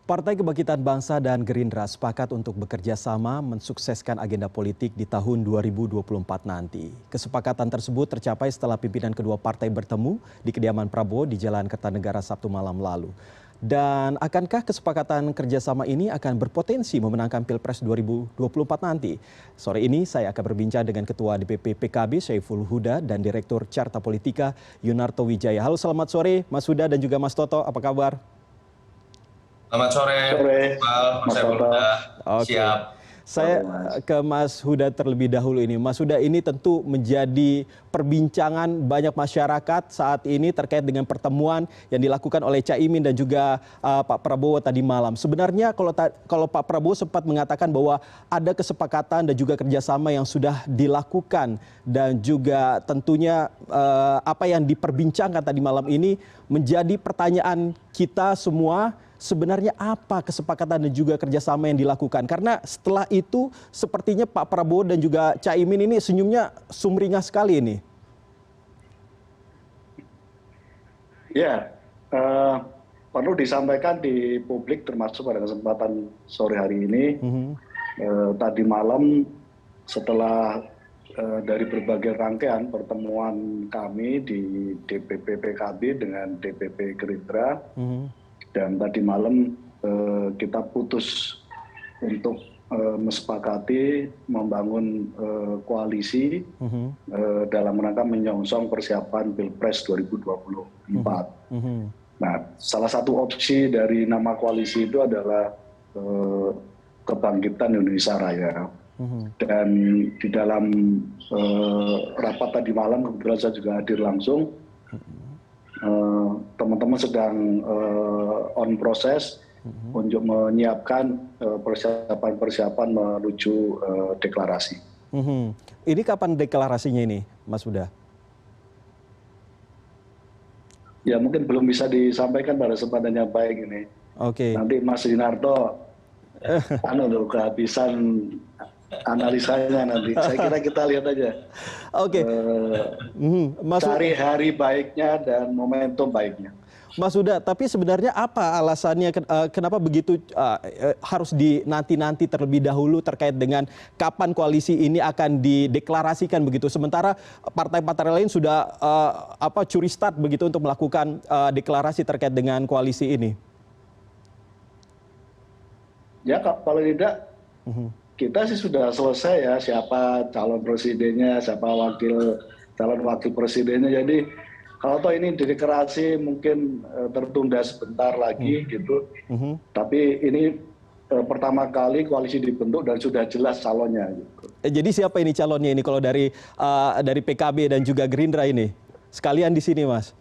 Partai Kebangkitan Bangsa dan Gerindra sepakat untuk bekerja sama mensukseskan agenda politik di tahun 2024 nanti. Kesepakatan tersebut tercapai setelah pimpinan kedua partai bertemu di kediaman Prabowo di Jalan Kertanegara Sabtu malam lalu. Dan akankah kesepakatan kerjasama ini akan berpotensi memenangkan Pilpres 2024 nanti? Sore ini saya akan berbincang dengan Ketua DPP PKB Syaiful Huda dan Direktur Carta Politika Yunarto Wijaya. Halo, selamat sore Mas Huda dan juga Mas Toto, apa kabar? Selamat sore, Mas Toto. Oke. Siap. Saya ke Mas Huda terlebih dahulu ini. Mas Huda, ini tentu menjadi perbincangan banyak masyarakat saat ini terkait dengan pertemuan yang dilakukan oleh Caimin dan juga Pak Prabowo tadi malam. Sebenarnya kalau Pak Prabowo sempat mengatakan bahwa ada kesepakatan dan juga kerjasama yang sudah dilakukan dan juga tentunya apa yang diperbincangkan tadi malam ini menjadi pertanyaan kita semua. Sebenarnya apa kesepakatan dan juga kerjasama yang dilakukan? Karena setelah itu sepertinya Pak Prabowo dan juga Caimin ini senyumnya sumringah sekali ini. Ya, perlu disampaikan di publik termasuk pada kesempatan sore hari ini. Tadi malam setelah dari berbagai rangkaian pertemuan kami di DPP PKB dengan DPP Gerindra, dan tadi malam kita putus untuk mesepakati membangun koalisi dalam rangka menyongsong persiapan Pilpres 2024. Nah, salah satu opsi dari nama koalisi itu adalah Kebangkitan Indonesia Raya. Dan di dalam rapat tadi malam kebetulan saya juga hadir langsung. Teman-teman sedang on proses untuk menyiapkan persiapan menuju deklarasi. Ini kapan deklarasinya ini, Mas Huda? Ya mungkin belum bisa disampaikan pada kesempatan yang baik ini. Oke. Nanti Mas Yunarto kehabisan analisanya nanti. Saya kira kita lihat aja. Oke. Cari hari baiknya dan momentum baiknya. Mas Huda, tapi sebenarnya apa alasannya kenapa begitu harus dinanti-nanti terlebih dahulu terkait dengan kapan koalisi ini akan dideklarasikan begitu? Sementara partai-partai lain sudah curi start begitu untuk melakukan deklarasi terkait dengan koalisi ini. Ya kalau tidak, kita sih sudah selesai ya siapa calon presidennya, siapa calon wakil presidennya. Jadi kalau toh ini dideklarasi mungkin tertunda sebentar lagi gitu. Tapi ini pertama kali koalisi dibentuk dan sudah jelas calonnya. Gitu. Jadi siapa ini calonnya ini kalau dari PKB dan juga Gerindra ini? Sekalian di sini, Mas.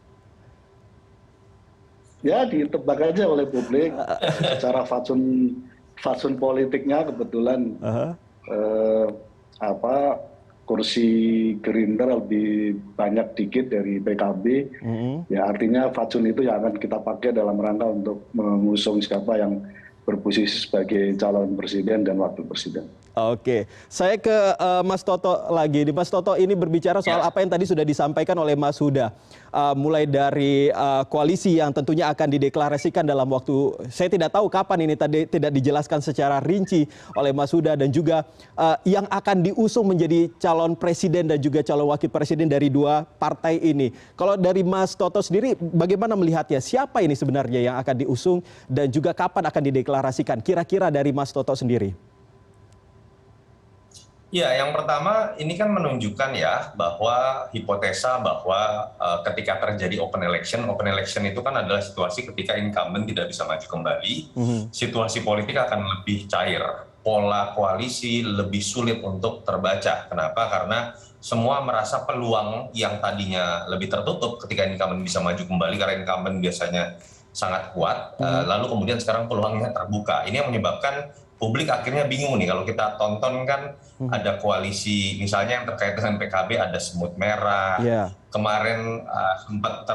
Ya ditebak aja oleh publik secara fatsun politiknya kebetulan kursi Gerindra lebih banyak dikit dari PKB. Ya artinya fatsun itu yang akan kita pakai dalam rangka untuk mengusung siapa yang berposisi sebagai calon presiden dan wakil presiden. Oke, saya ke Mas Toto lagi. Mas Toto, ini berbicara soal apa yang tadi sudah disampaikan oleh Mas Huda. Mulai dari koalisi yang tentunya akan dideklarasikan dalam waktu, saya tidak tahu kapan ini tadi tidak dijelaskan secara rinci oleh Mas Huda, dan juga yang akan diusung menjadi calon presiden dan juga calon wakil presiden dari dua partai ini. Kalau dari Mas Toto sendiri, bagaimana melihatnya? Siapa ini sebenarnya yang akan diusung dan juga kapan akan dideklarasikan? Kira-kira dari Mas Toto sendiri. Ya, yang pertama ini kan menunjukkan ya bahwa hipotesa bahwa ketika terjadi open election itu kan adalah situasi ketika incumbent tidak bisa maju kembali, situasi politik akan lebih cair, pola koalisi lebih sulit untuk terbaca. Kenapa? Karena semua merasa peluang yang tadinya lebih tertutup ketika incumbent bisa maju kembali karena incumbent biasanya sangat kuat, lalu kemudian sekarang peluangnya terbuka. Ini yang menyebabkan publik akhirnya bingung nih. Kalau kita tonton kan ada koalisi misalnya yang terkait dengan PKB ada semut merah. Kemarin sempat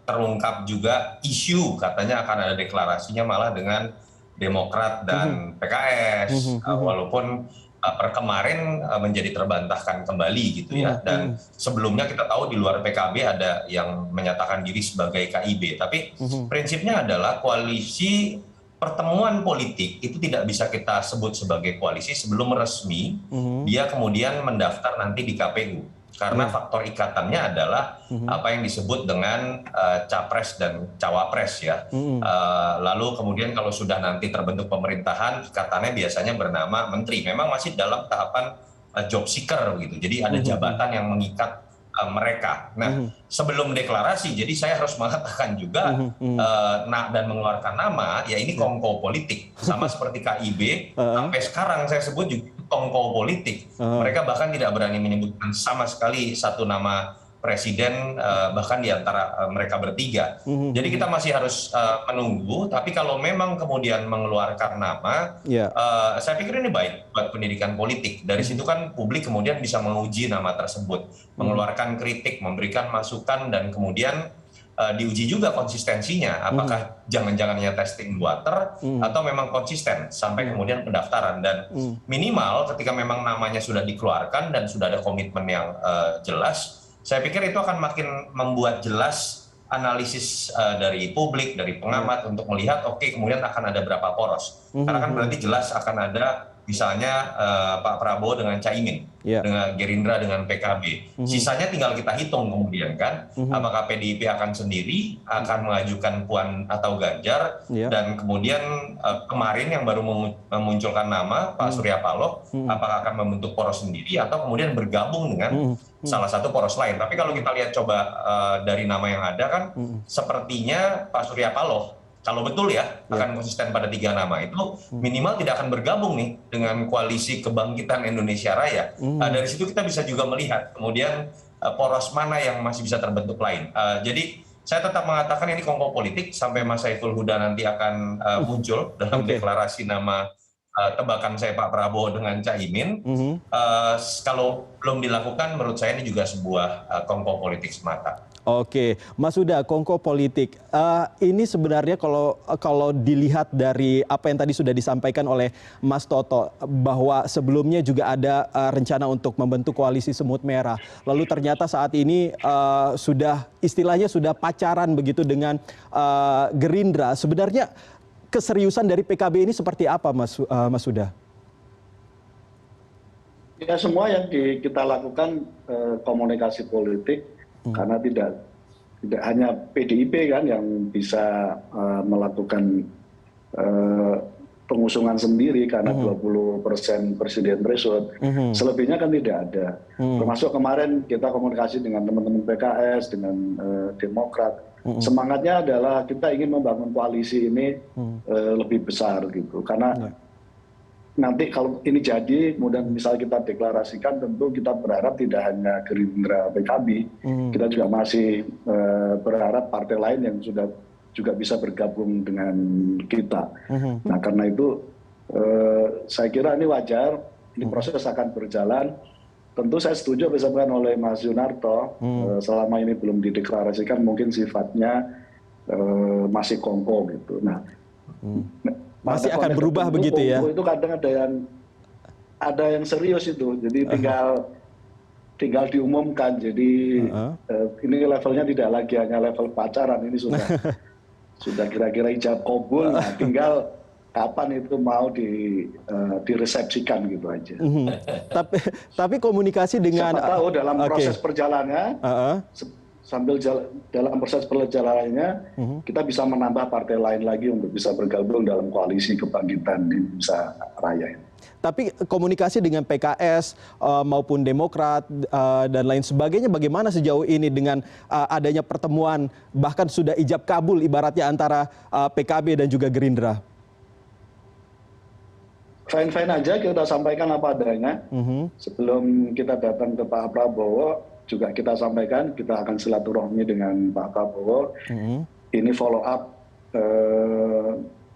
terungkap juga isu katanya akan ada deklarasinya malah dengan Demokrat dan PKS. Walaupun per kemarin menjadi terbantahkan kembali gitu ya. Dan sebelumnya kita tahu di luar PKB ada yang menyatakan diri sebagai KIB. Tapi prinsipnya adalah koalisi pertemuan politik itu tidak bisa kita sebut sebagai koalisi sebelum resmi dia kemudian mendaftar nanti di KPU. Karena faktor ikatannya adalah apa yang disebut dengan capres dan cawapres ya. Lalu kemudian kalau sudah nanti terbentuk pemerintahan, ikatannya biasanya bernama menteri. Memang masih dalam tahapan job seeker begitu. Jadi ada jabatan yang mengikat mereka. Nah, sebelum deklarasi, jadi saya harus mengatakan juga dan mengeluarkan nama, ya ini kongko politik. Sama seperti KIB, sampai sekarang saya sebut juga kongko politik. Mereka bahkan tidak berani menyebutkan sama sekali satu nama presiden, bahkan di antara mereka bertiga. Jadi kita masih harus menunggu, tapi kalau memang kemudian mengeluarkan nama, saya pikir ini baik buat pendidikan politik. Dari situ kan publik kemudian bisa menguji nama tersebut, mengeluarkan kritik, memberikan masukan, dan kemudian diuji juga konsistensinya, apakah jangan-jangannya testing water atau memang konsisten sampai kemudian pendaftaran. Dan minimal ketika memang namanya sudah dikeluarkan dan sudah ada komitmen yang jelas, saya pikir itu akan makin membuat jelas analisis dari publik, dari pengamat untuk melihat oke, kemudian akan ada berapa poros. Karena kan berarti jelas akan ada misalnya Pak Prabowo dengan Caimin, dengan Gerindra dengan PKB. Sisanya tinggal kita hitung kemudian kan, apakah PDIP akan sendiri, akan mengajukan Puan atau Ganjar, dan kemudian kemarin yang baru memunculkan nama Pak Surya Paloh, apakah akan membentuk poros sendiri atau kemudian bergabung dengan salah satu poros lain. Tapi kalau kita lihat coba dari nama yang ada kan, sepertinya Pak Surya Paloh kalau betul ya akan konsisten pada 3 nama itu, minimal tidak akan bergabung nih dengan koalisi kebangkitan Indonesia Raya. Dari situ kita bisa juga melihat kemudian poros mana yang masih bisa terbentuk lain. Jadi saya tetap mengatakan ini kongko politik sampai Mas Saiful Huda nanti akan muncul dalam deklarasi nama tebakan saya Pak Prabowo dengan Caimin. Kalau belum dilakukan, menurut saya ini juga sebuah kongko politik semata. Oke, Mas Huda, kongko politik. Ini sebenarnya kalau dilihat dari apa yang tadi sudah disampaikan oleh Mas Toto, bahwa sebelumnya juga ada rencana untuk membentuk koalisi semut merah. Lalu ternyata saat ini istilahnya sudah pacaran begitu dengan Gerindra. Sebenarnya keseriusan dari PKB ini seperti apa, Mas Huda? Ya, semua yang kita lakukan komunikasi politik. Karena tidak hanya PDIP kan yang bisa melakukan pengusungan sendiri karena 20% presiden threshold. Selebihnya kan tidak ada. Termasuk kemarin kita komunikasi dengan teman-teman PKS, dengan Demokrat. Semangatnya adalah kita ingin membangun koalisi ini lebih besar gitu. Karena nanti kalau ini jadi, kemudian misalnya kita deklarasikan, tentu kita berharap tidak hanya Gerindra PKB, kita juga masih berharap partai lain yang sudah juga bisa bergabung dengan kita. Nah, karena itu saya kira ini wajar, ini proses akan berjalan. Tentu saya setuju apa yang disampaikan oleh Mas Yunarto, selama ini belum dideklarasikan mungkin sifatnya masih kongko gitu. Nah, masih akan berubah begitu ya? Itu kadang ada yang serius itu, jadi tinggal diumumkan. Jadi ini levelnya tidak lagi hanya level pacaran, ini sudah kira-kira ijab kabul. Nah, tinggal kapan itu mau diresepsikan gitu aja. Tapi komunikasi dengan siapa tahu dalam proses perjalanannya, sambil dalam proses perjalanannya, kita bisa menambah partai lain lagi untuk bisa bergabung dalam koalisi kebangkitan Indonesia Raya. Tapi komunikasi dengan PKS maupun Demokrat dan lain sebagainya bagaimana sejauh ini dengan adanya pertemuan bahkan sudah ijab kabul ibaratnya antara PKB dan juga Gerindra? Fine-fine aja, kita sampaikan apa adanya. Sebelum kita datang ke Pak Prabowo, juga kita sampaikan kita akan silaturahmi dengan Pak Prabowo. Ini follow up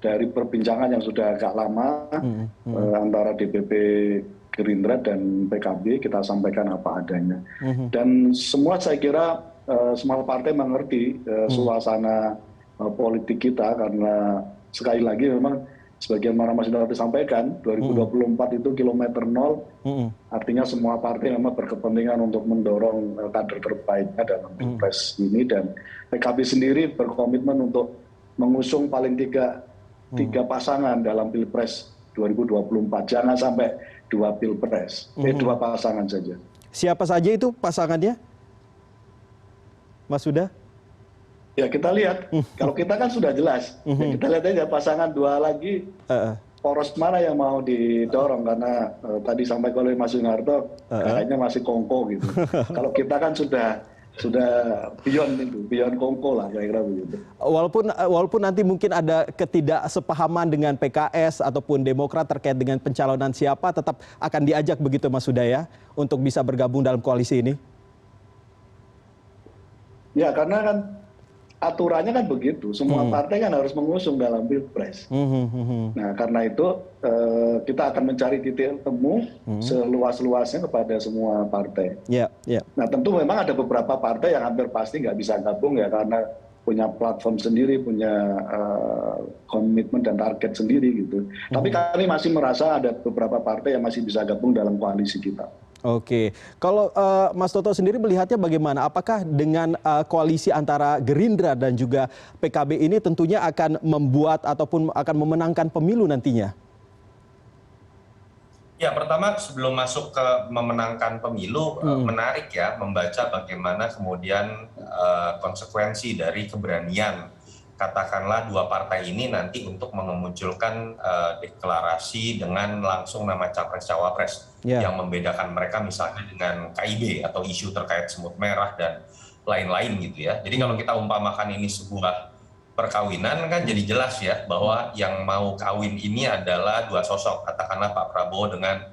dari perbincangan yang sudah agak lama antara DPP Gerindra dan PKB, kita sampaikan apa adanya. Dan semua saya kira semua partai mengerti suasana politik kita, karena sekali lagi memang sebagaimana Mas Yuda disampaikan, 2024 itu kilometer nol, artinya semua partai memang berkepentingan untuk mendorong kader terbaiknya dalam Pilpres ini, dan PKB sendiri berkomitmen untuk mengusung paling tiga pasangan dalam Pilpres 2024. Jangan sampai dua pasangan saja. Siapa saja itu pasangannya, Mas Huda? Ya kita lihat, kalau kita kan sudah jelas, ya, kita lihat aja pasangan dua lagi, poros mana yang mau didorong, karena tadi sampai oleh Mas Yunarto, kayaknya masih kongko gitu. Kalau kita kan sudah beyond kongko lah kira-kira begitu. Walaupun nanti mungkin ada ketidaksepahaman dengan PKS ataupun Demokrat terkait dengan pencalonan siapa, tetap akan diajak begitu Mas Huda ya, untuk bisa bergabung dalam koalisi ini? Ya karena kan aturannya kan begitu, semua partai kan harus mengusung dalam Pilpres. Nah karena itu kita akan mencari titik temu seluas-luasnya kepada semua partai. Nah tentu memang ada beberapa partai yang hampir pasti nggak bisa gabung ya, karena punya platform sendiri, punya komitmen dan target sendiri gitu. Tapi kami masih merasa ada beberapa partai yang masih bisa gabung dalam koalisi kita. Oke, kalau Mas Toto sendiri melihatnya bagaimana? Apakah dengan koalisi antara Gerindra dan juga PKB ini tentunya akan membuat ataupun akan memenangkan pemilu nantinya? Ya, pertama sebelum masuk ke memenangkan pemilu, menarik ya membaca bagaimana kemudian konsekuensi dari keberanian katakanlah dua partai ini nanti untuk memunculkan deklarasi dengan langsung nama capres-cawapres yang membedakan mereka misalnya dengan KIB atau isu terkait semut merah dan lain-lain gitu ya. Jadi kalau kita umpamakan ini sebuah perkawinan kan jadi jelas ya bahwa yang mau kawin ini adalah dua sosok, katakanlah Pak Prabowo dengan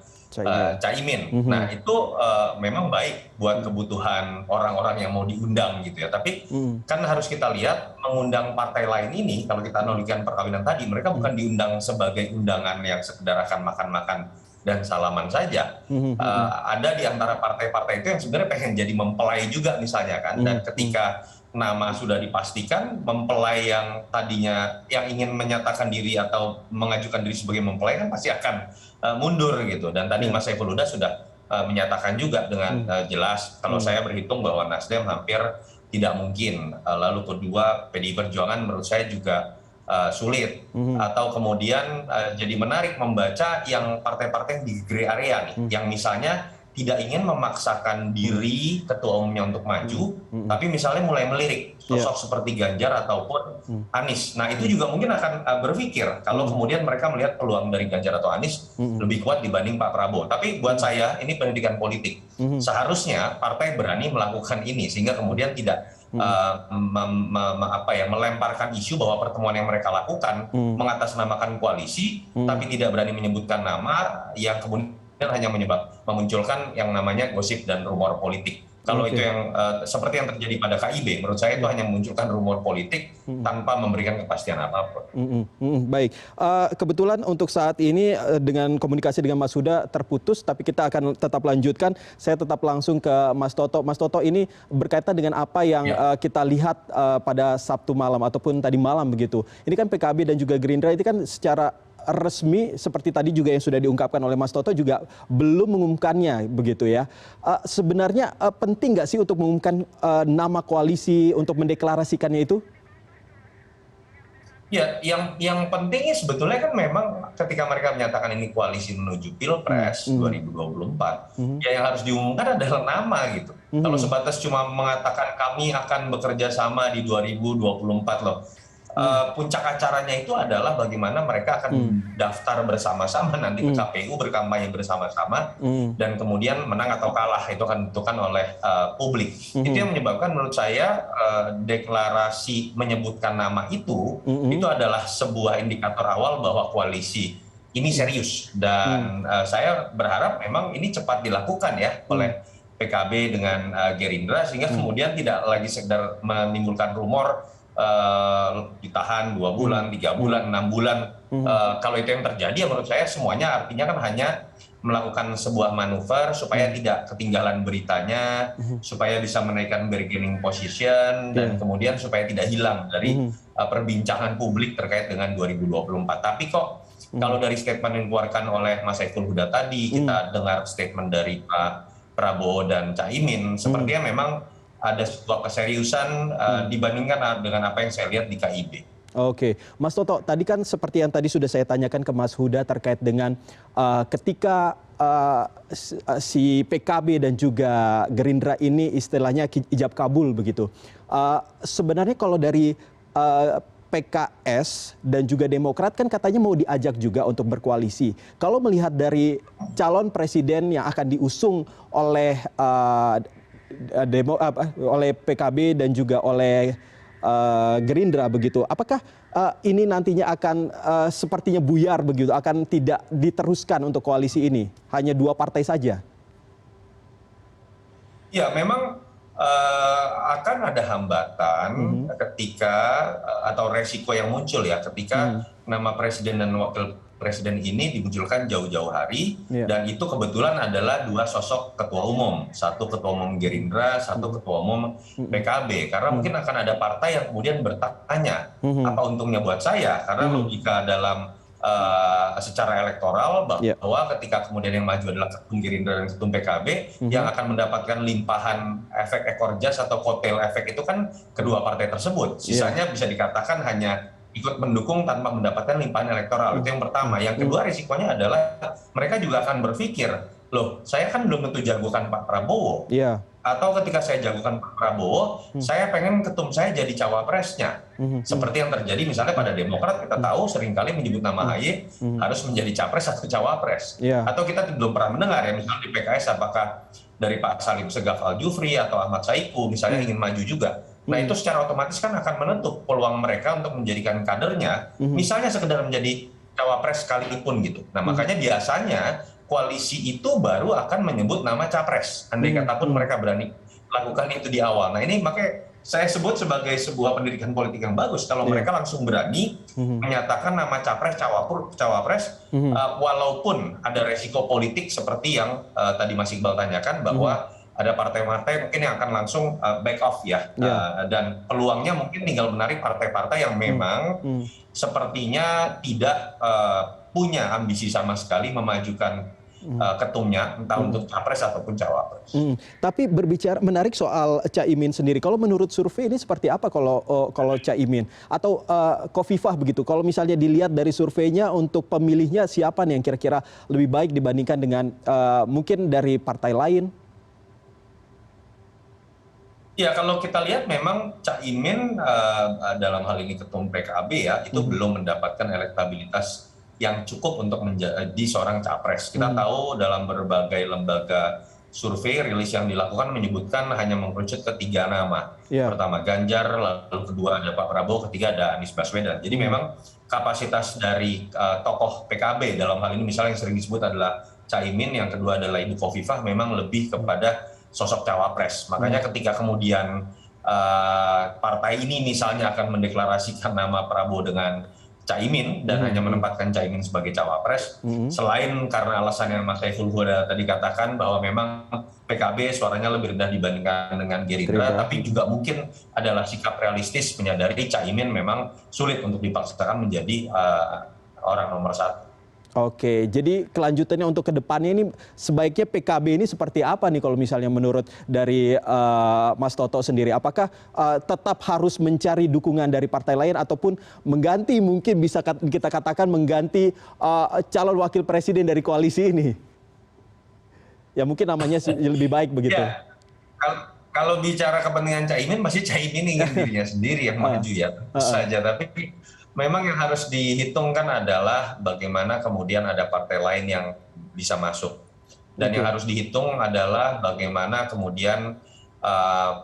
Caimin. Nah itu memang baik buat kebutuhan orang-orang yang mau diundang gitu ya. Tapi kan harus kita lihat mengundang partai lain ini, kalau kita analogikan perkawinan tadi, mereka bukan diundang sebagai undangan yang sekedar akan makan-makan dan salaman saja. Ada di antara partai-partai itu yang sebenarnya pengen jadi mempelai juga misalnya kan. Dan ketika nama sudah dipastikan, mempelai yang tadinya yang ingin menyatakan diri atau mengajukan diri sebagai mempelai kan pasti akan mundur gitu. Dan tadi Mas Saiful Huda sudah menyatakan juga dengan jelas, kalau saya berhitung bahwa Nasdem hampir tidak mungkin. Lalu kedua, PDI Perjuangan menurut saya juga sulit. Atau kemudian jadi menarik membaca yang partai-partai di gray area nih, yang misalnya tidak ingin memaksakan diri ketua umumnya untuk maju, tapi misalnya mulai melirik sosok seperti Ganjar ataupun Anies. Nah itu juga mungkin akan berpikir kalau kemudian mereka melihat peluang dari Ganjar atau Anies lebih kuat dibanding Pak Prabowo. Tapi buat saya ini pendidikan politik. Seharusnya partai berani melakukan ini sehingga kemudian tidak melemparkan isu bahwa pertemuan yang mereka lakukan mengatasnamakan koalisi, tapi tidak berani menyebutkan nama yang kemudian hanya memunculkan yang namanya gosip dan rumor politik. Kalau itu yang seperti yang terjadi pada KIB, menurut saya itu hanya memunculkan rumor politik tanpa memberikan kepastian apapun. Baik, kebetulan untuk saat ini dengan komunikasi dengan Mas Huda terputus, tapi kita akan tetap lanjutkan. Saya tetap langsung ke Mas Toto. Mas Toto, ini berkaitan dengan apa yang kita lihat pada Sabtu malam ataupun tadi malam begitu. Ini kan PKB dan juga Gerindra ini kan secara resmi seperti tadi juga yang sudah diungkapkan oleh Mas Toto juga belum mengumumkannya begitu ya. Sebenarnya penting nggak sih untuk mengumumkan nama koalisi untuk mendeklarasikannya itu? Ya, yang pentingnya sebetulnya kan memang ketika mereka menyatakan ini koalisi menuju Pilpres 2024, ya yang harus diumumkan adalah nama gitu. Kalau sebatas cuma mengatakan kami akan bekerja sama di 2024 loh. Puncak acaranya itu adalah bagaimana mereka akan daftar bersama-sama nanti ke KPU, berkampanye bersama-sama, dan kemudian menang atau kalah itu akan ditentukan oleh publik. Itu yang menyebabkan menurut saya deklarasi menyebutkan nama itu adalah sebuah indikator awal bahwa koalisi ini serius. Dan saya berharap memang ini cepat dilakukan ya oleh PKB dengan Gerindra, sehingga kemudian tidak lagi sekedar menimbulkan rumor ditahan 2 bulan, 3 bulan, 6 bulan. Kalau itu yang terjadi, ya menurut saya semuanya artinya kan hanya melakukan sebuah manuver supaya tidak ketinggalan beritanya, supaya bisa menaikkan bargaining position, dan kemudian supaya tidak hilang dari perbincangan publik terkait dengan 2024. Tapi kok Kalau dari statement yang dikeluarkan oleh Mas Saiful Huda tadi, kita dengar statement dari Pak Prabowo dan Caimin, sepertinya memang ada sebuah keseriusan dibandingkan dengan apa yang saya lihat di KIB. Oke, Mas Toto, tadi kan seperti yang tadi sudah saya tanyakan ke Mas Huda terkait dengan ketika si PKB dan juga Gerindra ini istilahnya ijab kabul begitu. Sebenarnya kalau dari PKS dan juga Demokrat kan katanya mau diajak juga untuk berkoalisi. Kalau melihat dari calon presiden yang akan diusung oleh oleh PKB dan juga oleh Gerindra begitu, apakah ini nantinya akan sepertinya buyar begitu, akan tidak diteruskan untuk koalisi ini, hanya dua partai saja? Ya, memang akan ada hambatan ketika atau resiko yang muncul ya ketika nama presiden dan wakil presiden ini dimunculkan jauh-jauh hari, dan itu kebetulan adalah dua sosok ketua umum, satu ketua umum Gerindra, satu ketua umum PKB, karena mungkin akan ada partai yang kemudian bertanya apa untungnya buat saya, karena logika dalam secara elektoral bahwa ketika kemudian yang maju adalah ketum Gerindra dan ketum PKB, yang akan mendapatkan limpahan efek ekor jas atau kotel efek itu kan kedua partai tersebut. Sisanya bisa dikatakan hanya ikut mendukung tanpa mendapatkan limpahan elektoral. Itu yang pertama. Yang kedua risikonya adalah mereka juga akan berpikir, loh saya kan belum tentu jagokan Pak Prabowo. Atau ketika saya jagokan Pak Prabowo, saya pengen ketum saya jadi cawapresnya. Seperti yang terjadi misalnya pada Demokrat, kita tahu seringkali menyebut nama AHY harus menjadi capres atau cawapres. Atau kita belum pernah mendengar ya, misalnya di PKS apakah dari Pak Salim Segaf Al-Jufri atau Ahmad Saiku misalnya ingin maju juga. Nah itu secara otomatis kan akan menutup peluang mereka untuk menjadikan kadernya, misalnya sekedar menjadi cawapres sekalipun gitu. Nah makanya biasanya koalisi itu baru akan menyebut nama capres, andai kata pun mereka berani lakukan itu di awal. Nah ini makanya saya sebut sebagai sebuah pendidikan politik yang bagus kalau mereka langsung berani menyatakan nama capres cawapres, walaupun ada resiko politik seperti yang tadi Mas Iqbal tanyakan bahwa ada partai-partai mungkin yang akan langsung back off ya, dan peluangnya mungkin tinggal menarik partai-partai yang memang sepertinya tidak punya ambisi sama sekali memajukan ketumnya, entah untuk capres ataupun cawapres. Tapi berbicara menarik soal Caimin sendiri, kalau menurut survei ini seperti apa kalau Caimin atau Khofifah begitu? Kalau misalnya dilihat dari surveinya untuk pemilihnya siapa nih yang kira-kira lebih baik dibandingkan dengan mungkin dari partai lain? Ya kalau kita lihat memang Caimin dalam hal ini ketum PKB ya, itu belum mendapatkan elektabilitas yang cukup untuk menjadi seorang capres. Kita tahu dalam berbagai lembaga survei rilis yang dilakukan menyebutkan hanya mengerucut ke 3 nama. Pertama Ganjar, lalu kedua ada Pak Prabowo, ketiga ada Anies Baswedan. Jadi memang kapasitas dari tokoh PKB dalam hal ini misalnya yang sering disebut adalah Caimin, yang kedua adalah Ibu Khofifah, memang lebih kepada sosok cawapres. Makanya ketika kemudian partai ini misalnya akan mendeklarasikan nama Prabowo dengan Caimin dan hanya menempatkan Caimin sebagai cawapres, selain karena alasan yang Mas Saiful Huda tadi katakan bahwa memang PKB suaranya lebih rendah dibandingkan dengan Gerindra, tapi juga mungkin adalah sikap realistis menyadari Caimin memang sulit untuk dipaksakan menjadi orang nomor 1. Oke, jadi kelanjutannya untuk kedepannya ini sebaiknya PKB ini seperti apa nih kalau misalnya menurut dari Mas Toto sendiri? Apakah tetap harus mencari dukungan dari partai lain ataupun mengganti, mungkin bisa kita katakan mengganti calon wakil presiden dari koalisi ini? Ya mungkin namanya lebih baik begitu. Ya, kalau bicara kepentingan Caimin, masih Caimin ingin dirinya sendiri yang maju ya, tentu saja. Tapi memang yang harus dihitungkan adalah bagaimana kemudian ada partai lain yang bisa masuk. Dan yang harus dihitung adalah bagaimana kemudian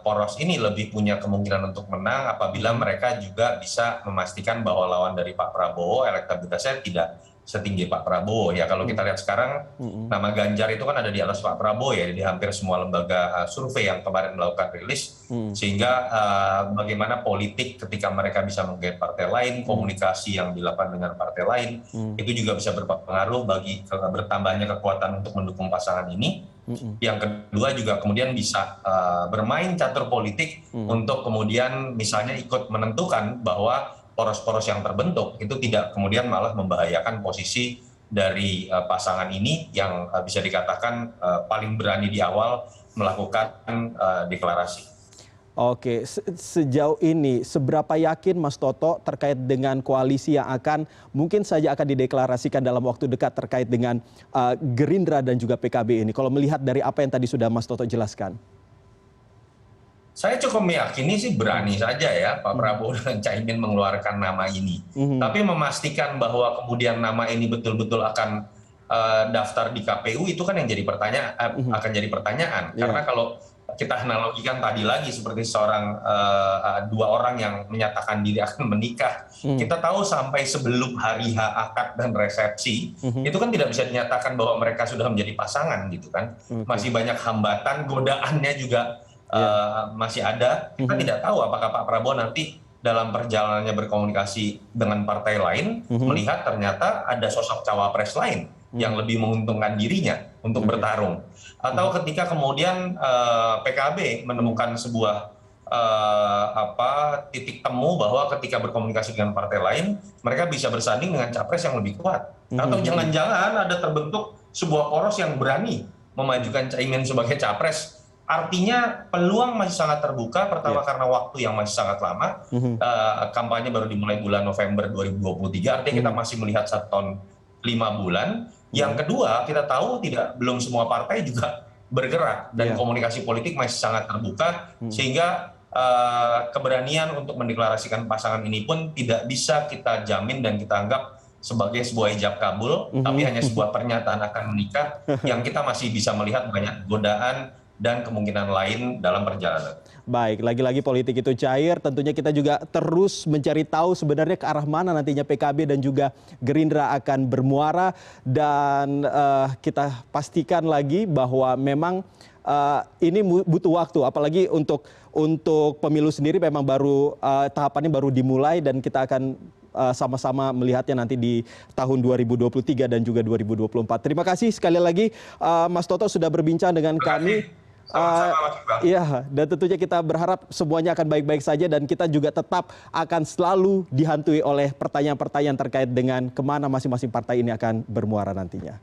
poros ini lebih punya kemungkinan untuk menang apabila mereka juga bisa memastikan bahwa lawan dari Pak Prabowo elektabilitasnya tidak setinggi Pak Prabowo. Ya kalau kita lihat sekarang nama Ganjar itu kan ada di atas Pak Prabowo ya di hampir semua lembaga survei yang kemarin melakukan rilis, sehingga bagaimana politik ketika mereka bisa menggait partai lain, komunikasi yang dilakukan dengan partai lain itu juga bisa berpengaruh bagi bertambahnya kekuatan untuk mendukung pasangan ini. Yang kedua juga kemudian bisa bermain catur politik untuk kemudian misalnya ikut menentukan bahwa poros-poros yang terbentuk itu tidak kemudian malah membahayakan posisi dari pasangan ini yang bisa dikatakan paling berani di awal melakukan deklarasi. Oke, sejauh ini seberapa yakin Mas Toto terkait dengan koalisi yang mungkin saja akan dideklarasikan dalam waktu dekat terkait dengan Gerindra dan juga PKB ini? Kalau melihat dari apa yang tadi sudah Mas Toto jelaskan. Saya cukup meyakini sih berani saja ya Pak Prabowo dan Caimin mengeluarkan nama ini. Tapi memastikan bahwa kemudian nama ini betul-betul akan daftar di KPU itu kan yang jadi akan jadi pertanyaan. Karena kalau kita analogikan tadi lagi seperti dua orang yang menyatakan diri akan menikah, kita tahu sampai sebelum hari H akad dan resepsi itu kan tidak bisa dinyatakan bahwa mereka sudah menjadi pasangan gitu kan. Masih banyak hambatan, godaannya juga masih ada. Kita tidak tahu apakah Pak Prabowo nanti dalam perjalanannya berkomunikasi dengan partai lain melihat ternyata ada sosok cawapres lain yang lebih menguntungkan dirinya untuk bertarung, atau ketika kemudian PKB menemukan sebuah titik temu bahwa ketika berkomunikasi dengan partai lain mereka bisa bersanding dengan capres yang lebih kuat, atau jangan-jangan ada terbentuk sebuah poros yang berani memajukan Caimin sebagai capres. Artinya peluang masih sangat terbuka, pertama karena waktu yang masih sangat lama, kampanye baru dimulai bulan November 2023, artinya kita masih melihat 1 tahun 5 bulan. Yang kedua, kita tahu belum semua partai juga bergerak dan komunikasi politik masih sangat terbuka, sehingga keberanian untuk mendeklarasikan pasangan ini pun tidak bisa kita jamin dan kita anggap sebagai sebuah ijab kabul, tapi hanya sebuah pernyataan akan menikah yang kita masih bisa melihat banyak godaan dan kemungkinan lain dalam perjalanan. Baik, lagi-lagi politik itu cair, tentunya kita juga terus mencari tahu sebenarnya ke arah mana nantinya PKB dan juga Gerindra akan bermuara, dan kita pastikan lagi bahwa memang ini butuh waktu, apalagi untuk pemilu sendiri memang tahapannya baru dimulai, dan kita akan sama-sama melihatnya nanti di tahun 2023 dan juga 2024. Terima kasih sekali lagi Mas Toto sudah berbincang dengan kami. Iya, dan tentunya kita berharap semuanya akan baik-baik saja, dan kita juga tetap akan selalu dihantui oleh pertanyaan-pertanyaan terkait dengan kemana masing-masing partai ini akan bermuara nantinya.